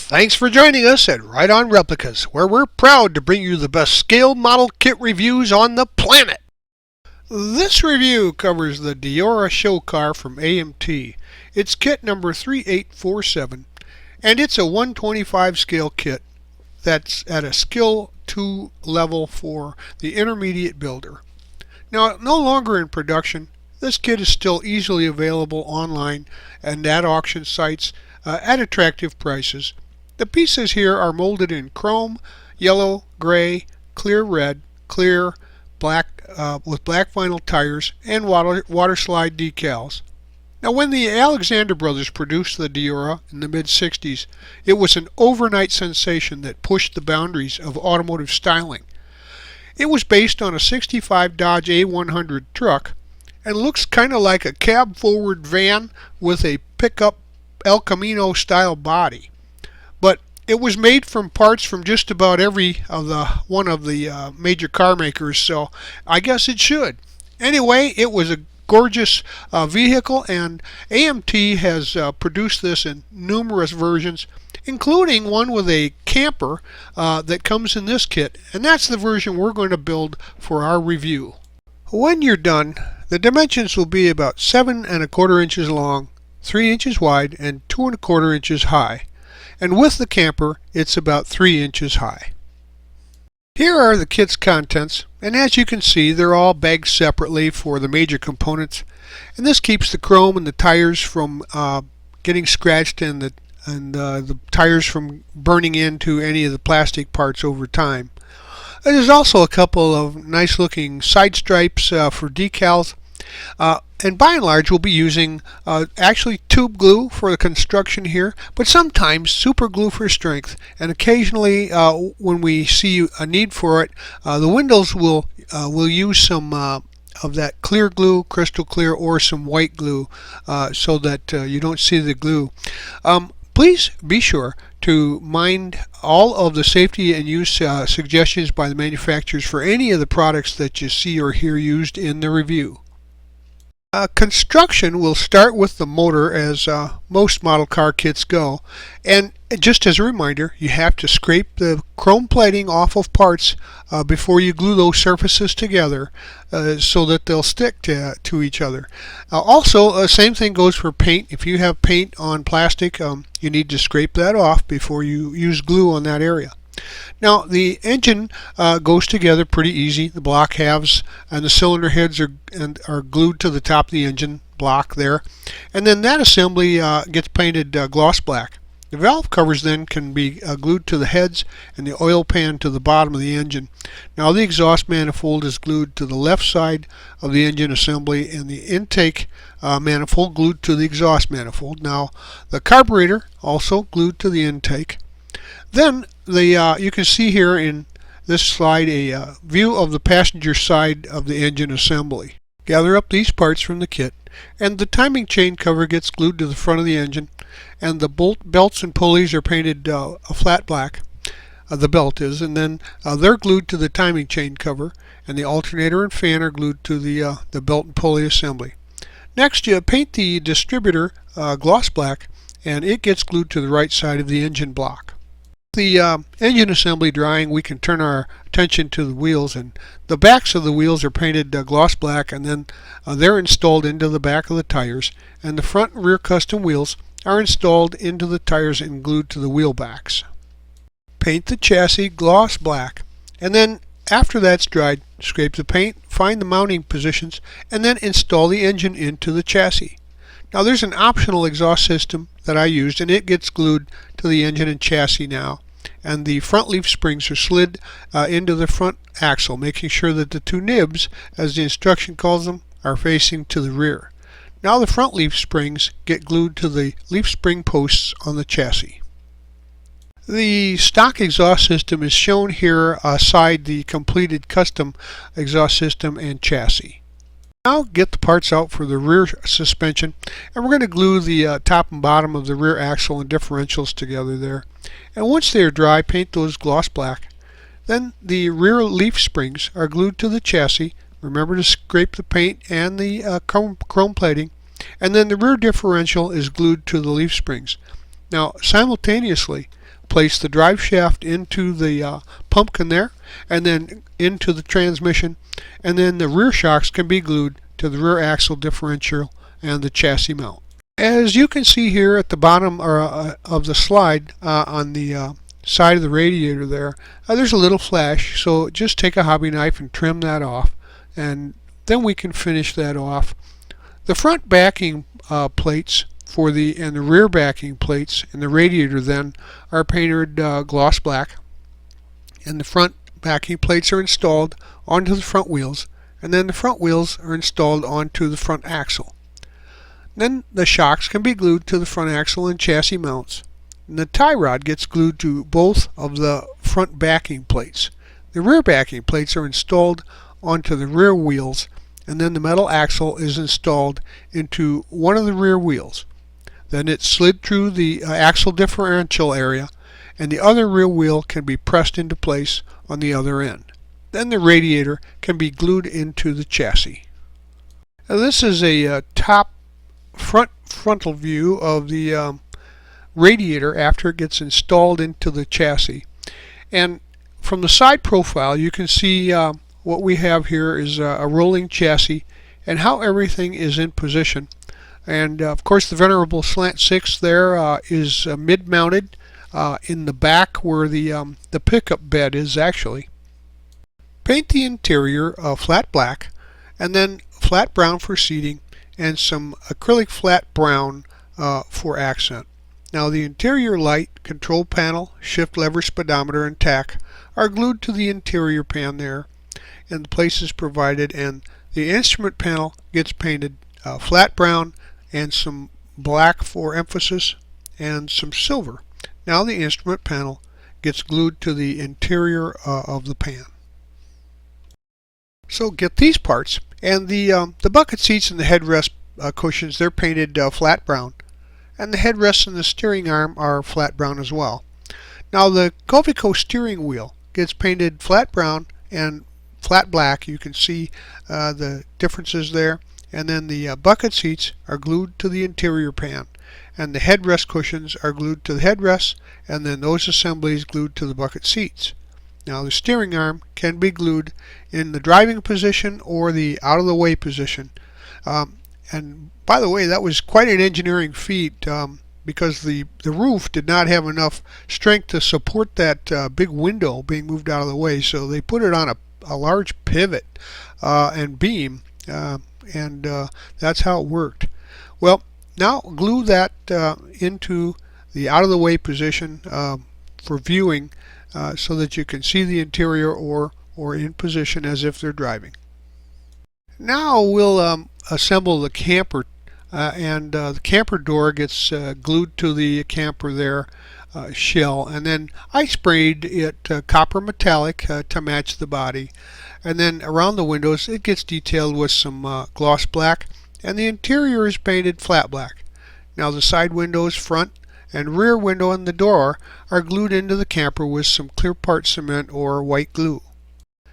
Thanks for joining us at Right On Replicas, where we're proud to bring you the best scale model kit reviews on the planet. This review covers the Deora show car from AMT. It's kit number 3847, and it's a 125 scale kit that's at a skill 2 level for the intermediate builder. Now, no longer in production, this kit is still easily available online and at auction sites at attractive prices. The pieces here are molded in chrome, yellow, gray, clear red, clear, black with black vinyl tires and water slide decals. Now, when the Alexander brothers produced the Deora in the mid-60s, it was an overnight sensation that pushed the boundaries of automotive styling. It was based on a 65 Dodge A100 truck and looks kind of like a cab-forward van with a pickup El Camino style body. But it was made from parts from just about every of the major car makers, so I guess it should. Anyway, it was a gorgeous vehicle, and AMT has produced this in numerous versions, including one with a camper that comes in this kit, and that's the version we're going to build for our review. When you're done, the dimensions will be about 7 1/4 inches long, 3 inches wide, and 2 1/4 inches high. And with the camper, it's about 3 inches high. Here are the kit's contents, and as you can see, they're all bagged separately for the major components, and this keeps the chrome and the tires from getting scratched and the tires from burning into any of the plastic parts over time. There's also a couple of nice looking side stripes for decals. And by and large, we'll be using actually tube glue for the construction here, but sometimes super glue for strength, and occasionally when we see a need for it, the windows will use some of that clear glue, crystal clear, or some white glue so that you don't see the glue. Please be sure to mind all of the safety and use suggestions by the manufacturers for any of the products that you see or hear used in the review. Construction will start with the motor, as most model car kits go, and just as a reminder, you have to scrape the chrome plating off of parts before you glue those surfaces together so that they'll stick to each other. Also, same thing goes for paint. If you have paint on plastic, you need to scrape that off before you use glue on that area. Now, the engine goes together pretty easy. The block halves and the cylinder heads are glued to the top of the engine block there, and then that assembly gets painted gloss black. The valve covers then can be glued to the heads, and the oil pan to the bottom of the engine. Now, the exhaust manifold is glued to the left side of the engine assembly, and the intake manifold glued to the exhaust manifold. Now, the carburetor also glued to the intake. Then you can see here in this slide a view of the passenger side of the engine assembly. Gather up these parts from the kit, and the timing chain cover gets glued to the front of the engine, and the belts and pulleys are painted a flat black. The belt is, and then they're glued to the timing chain cover, and the alternator and fan are glued to the belt and pulley assembly. Next, you paint the distributor gloss black, and it gets glued to the right side of the engine block. The engine assembly drying, we can turn our attention to the wheels, and the backs of the wheels are painted gloss black, and then they're installed into the back of the tires, and the front and rear custom wheels are installed into the tires and glued to the wheel backs. Paint the chassis gloss black, and then after that's dried, scrape the paint, find the mounting positions, and then install the engine into the chassis. Now, there's an optional exhaust system that I used, and it gets glued to the engine and chassis now. And the front leaf springs are slid into the front axle, making sure that the two nibs, as the instruction calls them, are facing to the rear. Now the front leaf springs get glued to the leaf spring posts on the chassis. The stock exhaust system is shown here aside the completed custom exhaust system and chassis. Now get the parts out for the rear suspension, and we're going to glue the top and bottom of the rear axle and differentials together there. And once they are dry, paint those gloss black. Then the rear leaf springs are glued to the chassis. Remember to scrape the paint and the chrome plating. And then the rear differential is glued to the leaf springs. Now, simultaneously, place the drive shaft into the pumpkin there, and then into the transmission, and then the rear shocks can be glued to the rear axle differential and the chassis mount. As you can see here at the bottom of the slide on the side of the radiator there, there's a little flash, so just take a hobby knife and trim that off, and then we can finish that off. The front backing plates and the rear backing plates in the radiator then are painted gloss black, and the front backing plates are installed onto the front wheels, and then the front wheels are installed onto the front axle. Then the shocks can be glued to the front axle and chassis mounts, and the tie rod gets glued to both of the front backing plates. The rear backing plates are installed onto the rear wheels, and then the metal axle is installed into one of the rear wheels. Then it's slid through the axle differential area, and the other rear wheel can be pressed into place on the other end. Then the radiator can be glued into the chassis. Now this is a top frontal view of the radiator after it gets installed into the chassis. And from the side profile you can see what we have here is a rolling chassis and how everything is in position. And of course the venerable slant 6 there is mid-mounted in the back where the pickup bed is actually. Paint the interior flat black, and then flat brown for seating, and some acrylic flat brown for accent. Now the interior light, control panel, shift lever, speedometer, and tach are glued to the interior pan there, and the place is provided, and the instrument panel gets painted flat brown and some black for emphasis and some silver. Now the instrument panel gets glued to the interior of the pan. So get these parts, and the bucket seats and the headrest cushions, they're painted flat brown, and the headrests and the steering arm are flat brown as well. Now the Covico steering wheel gets painted flat brown and flat black. You can see the differences there, and then the bucket seats are glued to the interior pan, and the headrest cushions are glued to the headrests, and then those assemblies glued to the bucket seats. Now the steering arm can be glued in the driving position or the out of the way position. And by the way, that was quite an engineering feat because the roof did not have enough strength to support that big window being moved out of the way, so they put it on a large pivot and beam, and that's how it worked. Well, now glue that into the out of the way position for viewing, so that you can see the interior or in position as if they're driving. Now we'll assemble the camper, and the camper door gets glued to the camper there shell, and then I sprayed it copper metallic to match the body, and then around the windows it gets detailed with some gloss black, and the interior is painted flat black. Now the side windows, front and rear window, and the door are glued into the camper with some clear part cement or white glue.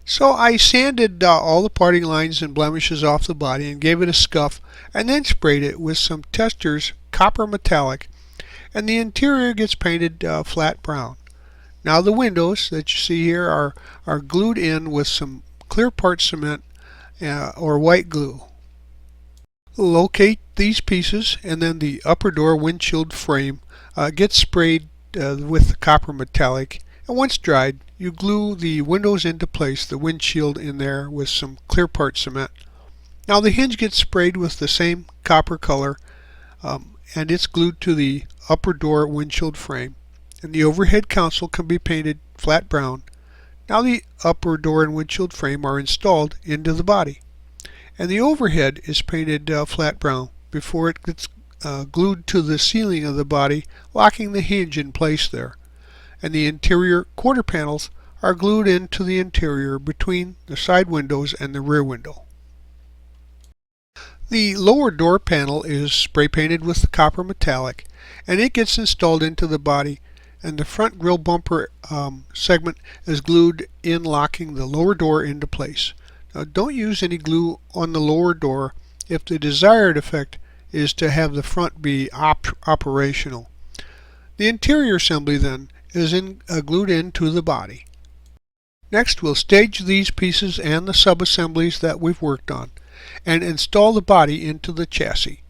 So I sanded all the parting lines and blemishes off the body and gave it a scuff, and then sprayed it with some Testors copper metallic, and the interior gets painted flat brown. Now the windows that you see here are glued in with some clear part cement or white glue. Locate these pieces, and then the upper door windshield frame gets sprayed with the copper metallic, and once dried you glue the windows into place, the windshield in there with some clear part cement. Now the hinge gets sprayed with the same copper color, and it's glued to the upper door windshield frame, and the overhead console can be painted flat brown. Now the upper door and windshield frame are installed into the body, and the overhead is painted flat brown before it gets glued to the ceiling of the body, locking the hinge in place there. And the interior quarter panels are glued into the interior between the side windows and the rear window. The lower door panel is spray painted with the copper metallic, and it gets installed into the body, and the front grille bumper segment is glued in, locking the lower door into place. Now don't use any glue on the lower door if the desired effect is to have the front be operational. The interior assembly then is glued into the body. Next, we'll stage these pieces and the sub-assemblies that we've worked on and install the body into the chassis.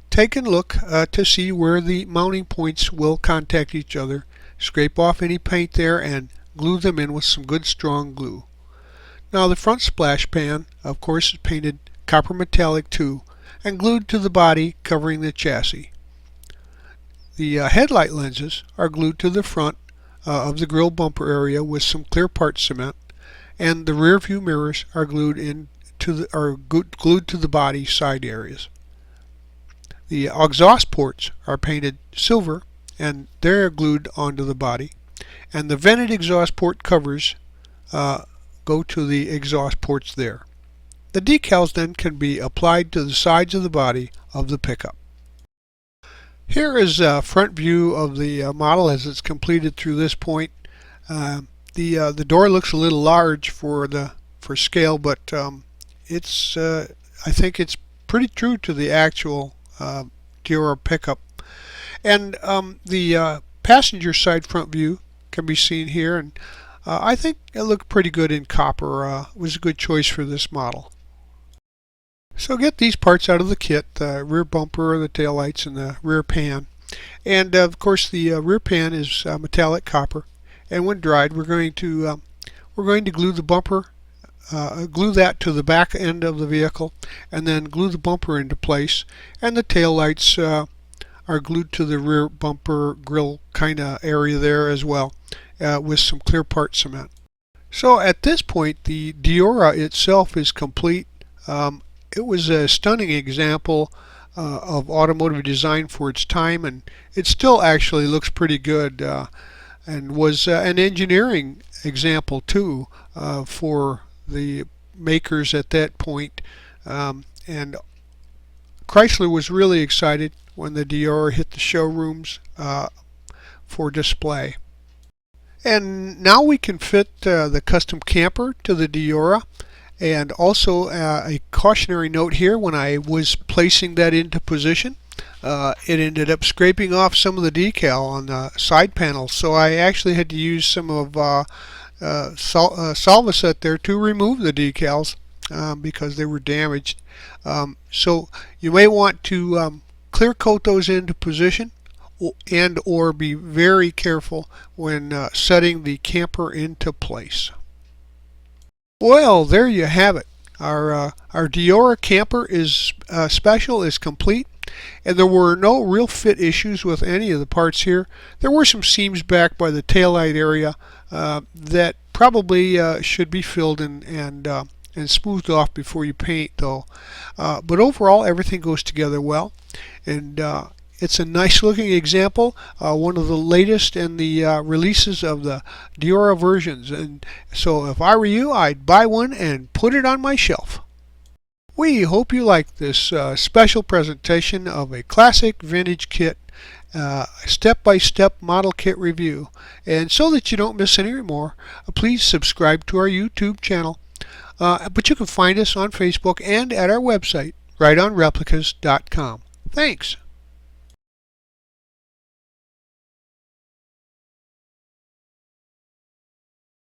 Take a look to see where the mounting points will contact each other. Scrape off any paint there and glue them in with some good strong glue. Now the front splash pan, of course, is painted copper metallic too and glued to the body covering the chassis. The headlight lenses are glued to the front of the grille bumper area with some clear part cement, and the rear view mirrors are glued to the body side areas. The exhaust ports are painted silver and they're glued onto the body, and the vented exhaust port covers go to the exhaust ports there. The decals then can be applied to the sides of the body of the pickup. Here is a front view of the model as it's completed through this point. The door looks a little large for scale, but I think it's pretty true to the actual Deora pickup. And the passenger side front view can be seen here, and I think it looked pretty good in copper. It was a good choice for this model. So get these parts out of the kit: the rear bumper, the taillights, and the rear pan. And of course the rear pan is metallic copper, and when dried we're going to glue the bumper, glue that to the back end of the vehicle, and then glue the bumper into place, and the taillights are glued to the rear bumper grill kind of area there as well, with some clear part cement. So at this point the Deora itself is complete. It was a stunning example of automotive design for its time, and it still actually looks pretty good, and was an engineering example too for the makers at that point. And Chrysler was really excited when the Deora hit the showrooms for display. And now we can fit the custom camper to the Deora. And also a cautionary note here: when I was placing that into position, it ended up scraping off some of the decal on the side panels, so I actually had to use some of Solvaset there to remove the decals because they were damaged. So you may want to clear coat those into position and or be very careful when setting the camper into place. Well, there you have it. Our Deora camper is special, is complete, and there were no real fit issues with any of the parts here. There were some seams back by the taillight area that probably should be filled and smoothed off before you paint, though. But overall, everything goes together well, and it's a nice looking example, one of the latest in the releases of the Deora versions, and so if I were you, I'd buy one and put it on my shelf. We hope you liked this special presentation of a classic vintage kit, step-by-step model kit review. And so that you don't miss any more, please subscribe to our YouTube channel. But you can find us on Facebook and at our website, rightonreplicas.com. Thanks.